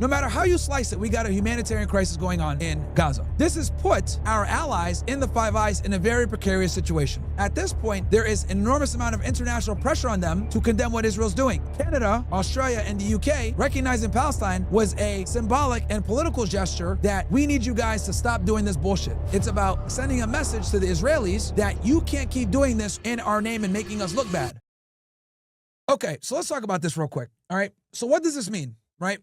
no matter how you slice it, we got a humanitarian crisis going on in Gaza. This has put our allies in the Five Eyes in a very precarious situation. At this point, there is an enormous amount of international pressure on them to condemn what Israel's doing. Canada, Australia, and the UK recognizing Palestine was a symbolic and political gesture that we need you guys to stop doing this bullshit. It's about sending a message to the Israelis that you can't keep doing this in our name and making us look bad. Okay, so let's talk about this real quick. All right, so what does this mean, right?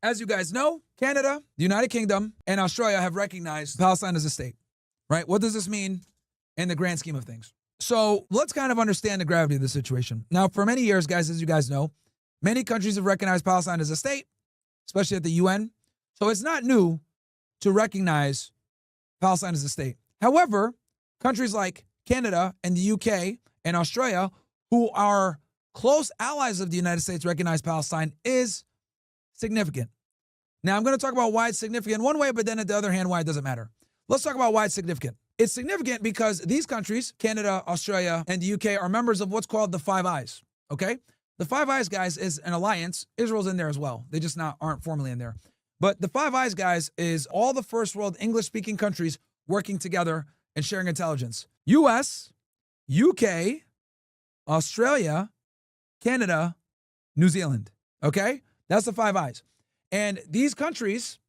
As you guys know, Canada, the United Kingdom, and Australia have recognized Palestine as a state, right? What does this mean in the grand scheme of things? So let's kind of understand the gravity of the situation. Now, for many years, guys, as you guys know, many countries have recognized Palestine as a state, especially at the UN. So it's not new to recognize Palestine as a state. However, countries like Canada and the UK and Australia, who are close allies of the United States, recognize Palestine is significant. Now, I'm going to talk about why it's significant one way, but then at the other hand, why it doesn't matter. Let's talk about why it's significant. It's significant because these countries, Canada, Australia, and the UK, are members of what's called the Five Eyes, okay? The Five Eyes, guys, is an alliance. Israel's in there as well. They just aren't formally in there. But the Five Eyes, guys, is all the first world English-speaking countries working together and sharing intelligence. US, UK, Australia, Canada, New Zealand, okay? That's the Five Eyes. And these countries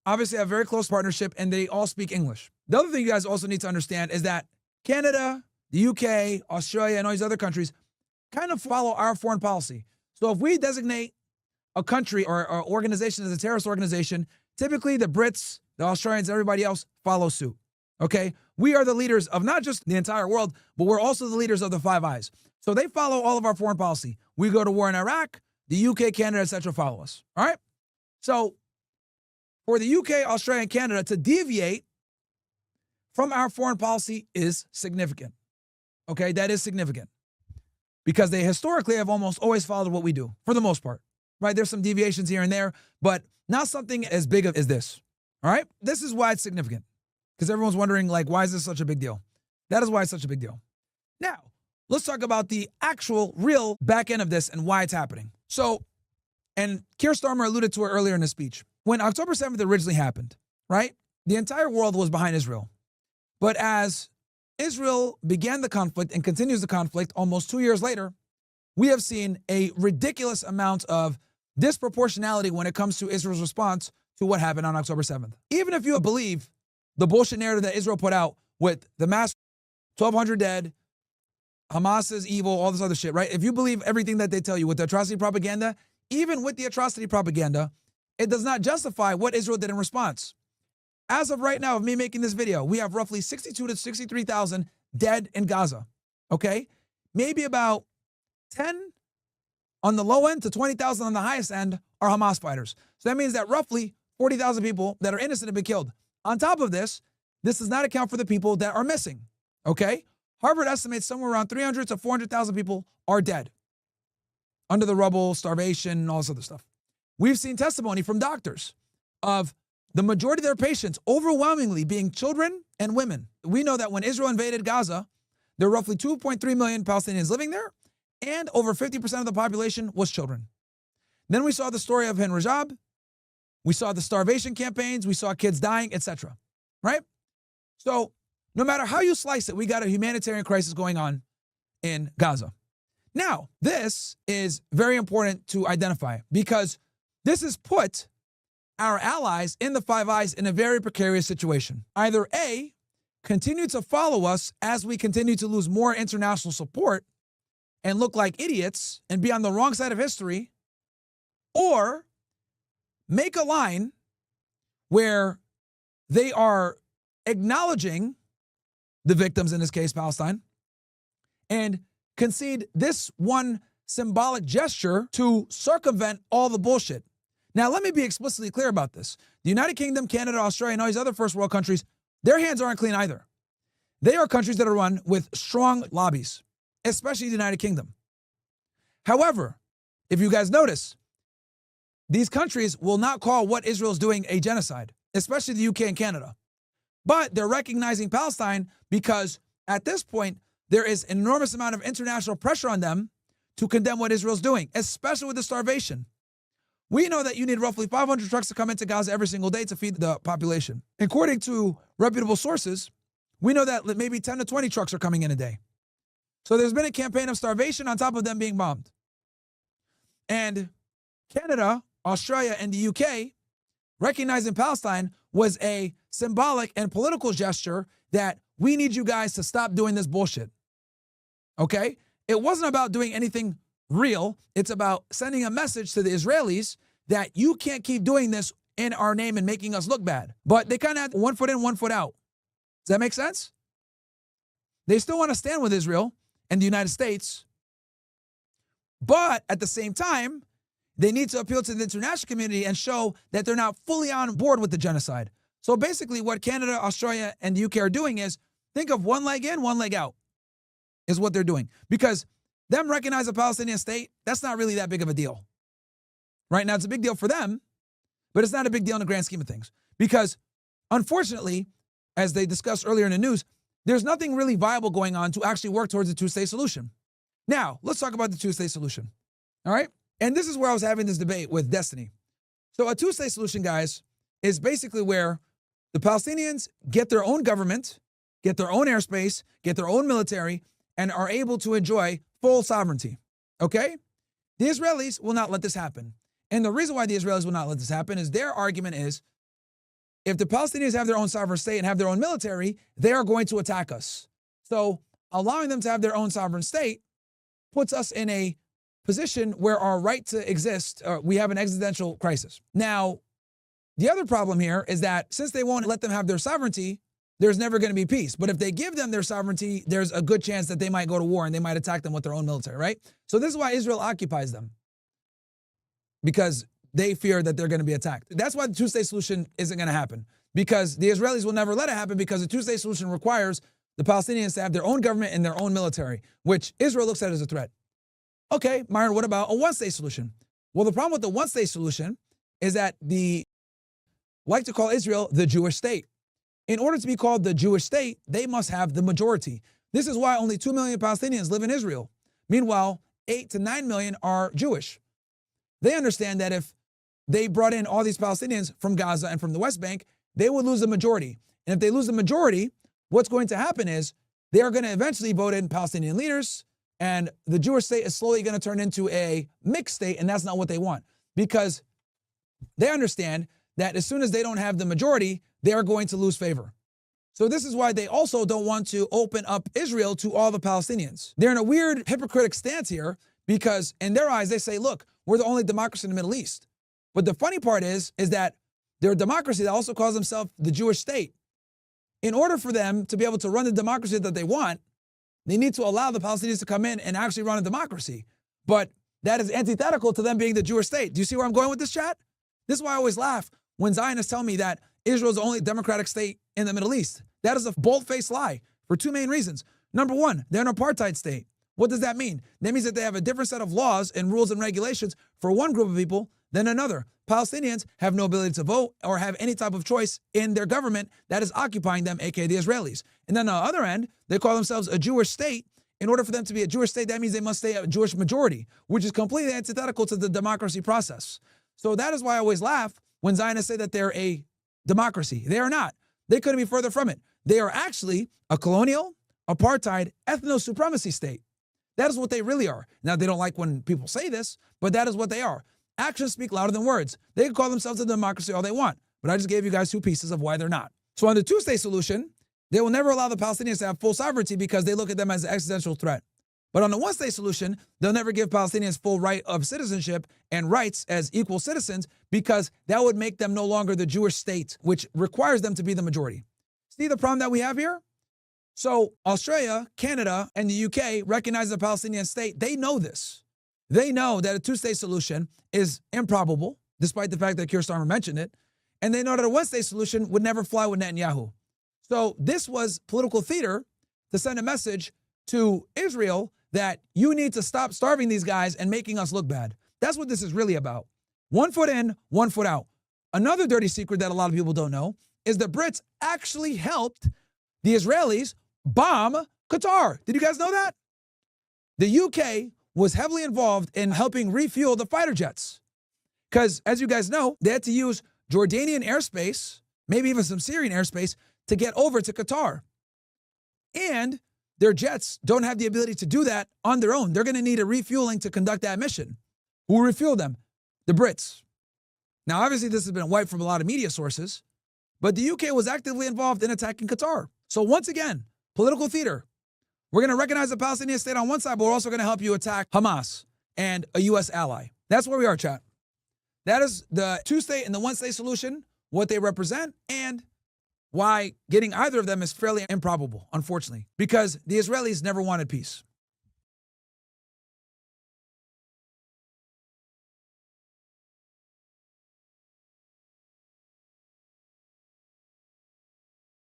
obviously have very close partnership and they all speak English. The other thing you guys also need to understand is that Canada, the UK, Australia, and all these other countries kind of follow our foreign policy. So if we designate a country or organization as a terrorist organization, typically the Brits, the Australians, everybody else follow suit, okay? We are the leaders of not just the entire world, but we're also the leaders of the Five Eyes. So they follow all of our foreign policy. We go to war in Iraq, the UK, Canada, etc. follow us, all right? So for the UK, Australia, and Canada to deviate from our foreign policy is significant, okay? That is significant because they historically have almost always followed what we do, for the most part, right? There's some deviations here and there, but not something as big as this, all right? This is why it's significant because everyone's wondering, like, why is this such a big deal? That is why it's such a big deal. Now, let's talk about the actual, real back end of this and why it's happening. So, and Keir Starmer alluded to it earlier in his speech. When October 7th originally happened, right, the entire world was behind Israel. But as Israel began the conflict and continues the conflict almost 2 years later, we have seen a ridiculous amount of disproportionality when it comes to Israel's response to what happened on October 7th. Even if you believe the bullshit narrative that Israel put out with the mass 1,200 dead, Hamas is evil, all this other shit, right? If you believe everything that they tell you with the atrocity propaganda, even with the atrocity propaganda, it does not justify what Israel did in response. As of right now, of me making this video, we have roughly 62 to 63,000 dead in Gaza, okay? Maybe about 10 on the low end to 20,000 on the highest end are Hamas fighters. So that means that roughly 40,000 people that are innocent have been killed. On top of this does not account for the people that are missing, okay? Harvard estimates somewhere around 300 to 400,000 people are dead under the rubble, starvation, and all this other stuff. We've seen testimony from doctors of the majority of their patients overwhelmingly being children and women. We know that when Israel invaded Gaza, there were roughly 2.3 million Palestinians living there, and over 50% of the population was children. Then we saw the story of Hen Rajab. We saw the starvation campaigns. We saw kids dying, etc. Right? So no matter how you slice it, we got a humanitarian crisis going on in Gaza. Now, this is very important to identify because this has put our allies in the Five Eyes in a very precarious situation. Either A, continue to follow us as we continue to lose more international support and look like idiots and be on the wrong side of history, or make a line where they are acknowledging the victims, in this case, Palestine, and concede this one symbolic gesture to circumvent all the bullshit. Now, let me be explicitly clear about this. The United Kingdom, Canada, Australia, and all these other first world countries, their hands aren't clean either. They are countries that are run with strong lobbies, especially the United Kingdom. However, if you guys notice, these countries will not call what Israel's doing a genocide, especially the UK and Canada. But they're recognizing Palestine because at this point, there is an enormous amount of international pressure on them to condemn what Israel's doing, especially with the starvation. We know that you need roughly 500 trucks to come into Gaza every single day to feed the population. According to reputable sources, we know that maybe 10 to 20 trucks are coming in a day. So there's been a campaign of starvation on top of them being bombed. And Canada, Australia, and the UK recognizing Palestine was a symbolic and political gesture that we need you guys to stop doing this bullshit. Okay? It wasn't about doing anything real. It's about sending a message to the Israelis that you can't keep doing this in our name and making us look bad. But they kind of had 1 foot in, 1 foot out. Does that make sense? They still want to stand with Israel and the United States. But at the same time, they need to appeal to the international community and show that they're not fully on board with the genocide. So basically what Canada, Australia, and the UK are doing is think of one leg in, one leg out is what they're doing. Because them recognize a Palestinian state, that's not really that big of a deal. Right now, it's a big deal for them, but it's not a big deal in the grand scheme of things. Because unfortunately, as they discussed earlier in the news, there's nothing really viable going on to actually work towards a two-state solution. Now, let's talk about the two-state solution. All right? And this is where I was having this debate with Destiny. So a two-state solution, guys, is basically where the Palestinians get their own government, get their own airspace, get their own military, and are able to enjoy full sovereignty. Okay? The Israelis will not let this happen. And the reason why the Israelis will not let this happen is their argument is if the Palestinians have their own sovereign state and have their own military, they are going to attack us. So allowing them to have their own sovereign state puts us in a position where our right to exist, we have an existential crisis. Now, the other problem here is that since they won't let them have their sovereignty, there's never going to be peace. But if they give them their sovereignty, there's a good chance that they might go to war and they might attack them with their own military, right? So this is why Israel occupies them, because they fear that they're going to be attacked. That's why the two-state solution isn't going to happen, because the Israelis will never let it happen, because the two-state solution requires the Palestinians to have their own government and their own military, which Israel looks at as a threat. Okay, Myron, what about a one-state solution? Well, the problem with the one-state solution is that they like to call Israel the Jewish state. In order to be called the Jewish state, they must have the majority. This is why only 2 million Palestinians live in Israel. Meanwhile, 8 to 9 million are Jewish. They understand that if they brought in all these Palestinians from Gaza and from the West Bank, they would lose the majority. And if they lose the majority, what's going to happen is they are going to eventually vote in Palestinian leaders, and the Jewish state is slowly going to turn into a mixed state, and that's not what they want, because they understand that as soon as they don't have the majority, they are going to lose favor. So this is why they also don't want to open up Israel to all the Palestinians. They're in a weird hypocritical stance here, because in their eyes, they say, look, we're the only democracy in the Middle East. But the funny part is that they're a democracy that also calls themselves the Jewish state. In order for them to be able to run the democracy that they want, they need to allow the Palestinians to come in and actually run a democracy. But that is antithetical to them being the Jewish state. Do you see where I'm going with this, chat? This is why I always laugh when Zionists tell me that Israel is the only democratic state in the Middle East. That is a bold-faced lie for two main reasons. Number one, they're an apartheid state. What does that mean? That means that they have a different set of laws and rules and regulations for one group of people than another. Palestinians have no ability to vote or have any type of choice in their government that is occupying them, aka the Israelis. And then on the other end, they call themselves a Jewish state. In order for them to be a Jewish state, that means they must stay a Jewish majority, which is completely antithetical to the democracy process. So that is why I always laugh when Zionists say that they're a democracy. They are not. They couldn't be further from it. They are actually a colonial, apartheid, ethno-supremacy state. That is what they really are. Now, they don't like when people say this, but that is what they are. Actions speak louder than words. They can call themselves a democracy all they want, but I just gave you guys two pieces of why they're not. So on the two-state solution, they will never allow the Palestinians to have full sovereignty because they look at them as an existential threat. But on the one-state solution, they'll never give Palestinians full right of citizenship and rights as equal citizens, because that would make them no longer the Jewish state, which requires them to be the majority. See the problem that we have here? So Australia, Canada, and the UK recognize the Palestinian state. They know this. They know that a two-state solution is improbable, despite the fact that Keir Starmer mentioned it. And they know that a one-state solution would never fly with Netanyahu. So this was political theater to send a message to Israel that you need to stop starving these guys and making us look bad. That's what this is really about. 1 foot in, 1 foot out. Another dirty secret that a lot of people don't know is the Brits actually helped the Israelis bomb Qatar. Did you guys know that? The UK was heavily involved in helping refuel the fighter jets. Because as you guys know, they had to use Jordanian airspace, maybe even some Syrian airspace, to get over to Qatar. And their jets don't have the ability to do that on their own. They're going to need a refueling to conduct that mission. Who will refuel them? The Brits. Now, obviously, this has been wiped from a lot of media sources, but the UK was actively involved in attacking Qatar. So once again, political theater. We're going to recognize the Palestinian state on one side, but we're also going to help you attack Hamas and a U.S. ally. That's where we are, chat. That is the two-state and the one-state solution, what they represent, and why getting either of them is fairly improbable, unfortunately, because the Israelis never wanted peace.